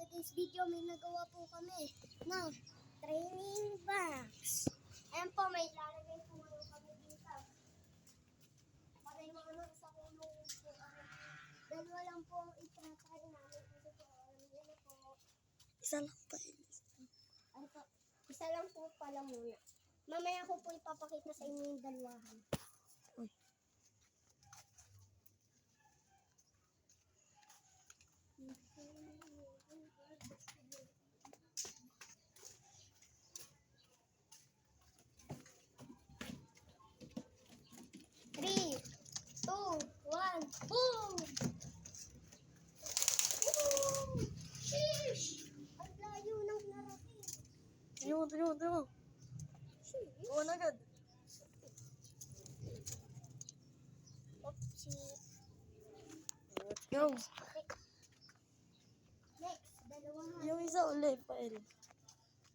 today's video, may nagawa po kami ng training bags. Ayan po, may lalagay po kami dito. Para yung mga sa kulong po. Dalawa lang po ang itratry namin. Ito po, alam niyo na po. Isa lang pa. Ano po? Isa lang po pala muna. Mamaya ko po ipapakita sa inyo yung dalawahan. Uy. Three, two, one, boom! Boom! Sheesh! Ang layo ng narating. Tingnan. Sheesh! Buwan agad. Oopsie. Let's go. Next, dalawahan. Yung isa ulit pa El.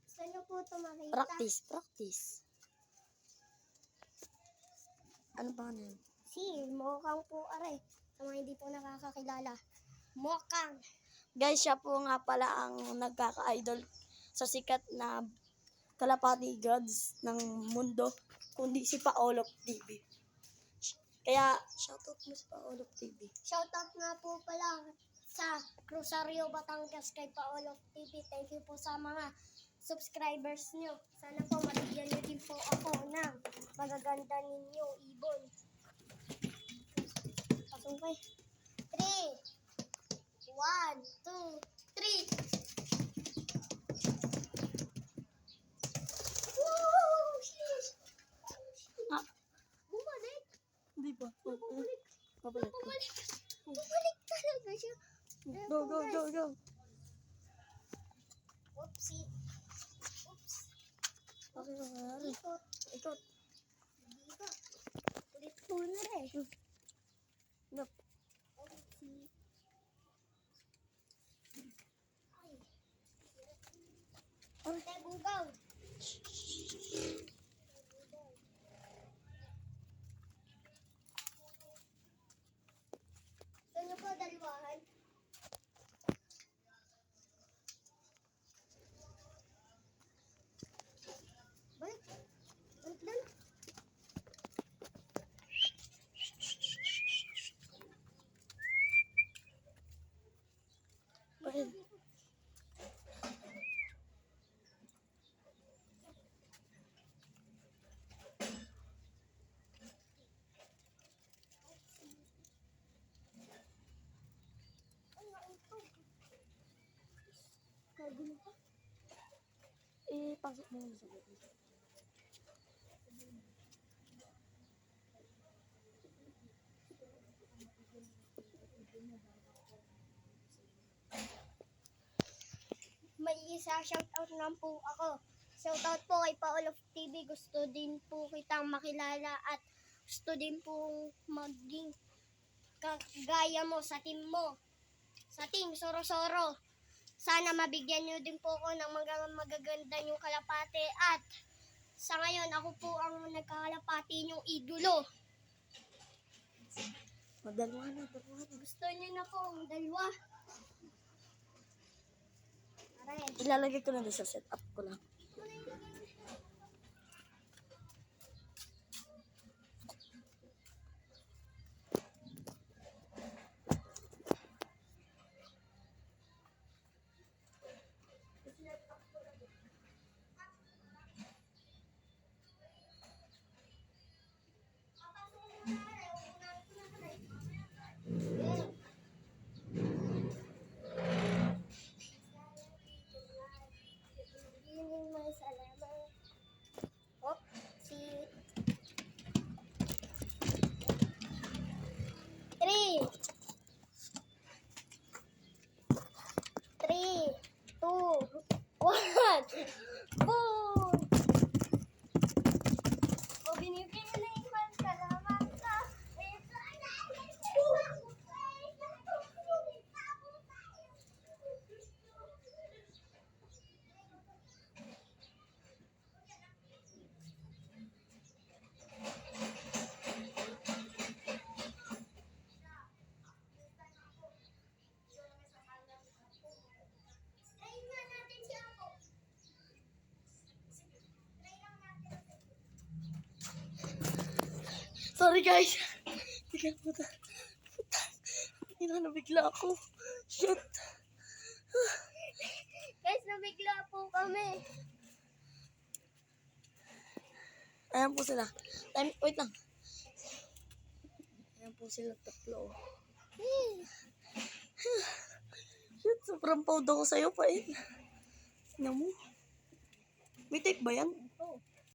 Gusto nyo po ito makita? Practice. Ano ba na yun? Si, Mokang po are. Sa mga hindi po nakakakilala. Mokang. Guys, siya po nga pala ang nagkaka-idol sa sikat na kalapati gods ng mundo, kundi si Paolo TV. Kaya, shoutout mo si Paolo TV. Shoutout nga po pala sa Rosario, Batangas kay Paolo TV. Thank you po sa mga subscribers nyo. Sana po mabigyan nyo din po ako ng magaganda ninyo ibon. Pasumpay. 3, 1, 2, 3. Woo! Sheesh! Ah, Bumalik! hindi pa. Bumalik! Pabalik. Bumalik talaga siya. Go. Oopsie. Oops. Okay. Ikot. Ikot. Dito. Ulit po na rin. Nap. Oopsie. Ay. Ante bugaw. Ito nyo po dalawahan. Balik. Balik lang. Pael. Ay, nautog. Kagulo pa. Pasok mo na sa loob. May isa shoutout lang po ako. Shoutout po kay Paolo TV. Gusto din po kitang makilala at gusto din po maging kagaya mo sa team mo. Sa team Soro-Soro. Sana mabigyan nyo din po ako ng magaganda yung kalapate at sa ngayon ako po ang nagkakalapati yung idolo. Dalawa na. Gusto nyo na po ang dalawa. Aray. Ilalagay ko na din sa setup ko lang. Yun may salamat. Hop, si 3 2 1 boom! O, binibigyan mo na yung salamat ka. Sorry guys. Tingnan mo na. Nabigla ako. Shit. Guys, nabigla po kami. Ayan po sila. Wait lang. Ayan po sila tatlo. Shit, sobrang proud ako sa'yo pa eh. Tingnan mo. May tape ba yan? Oh.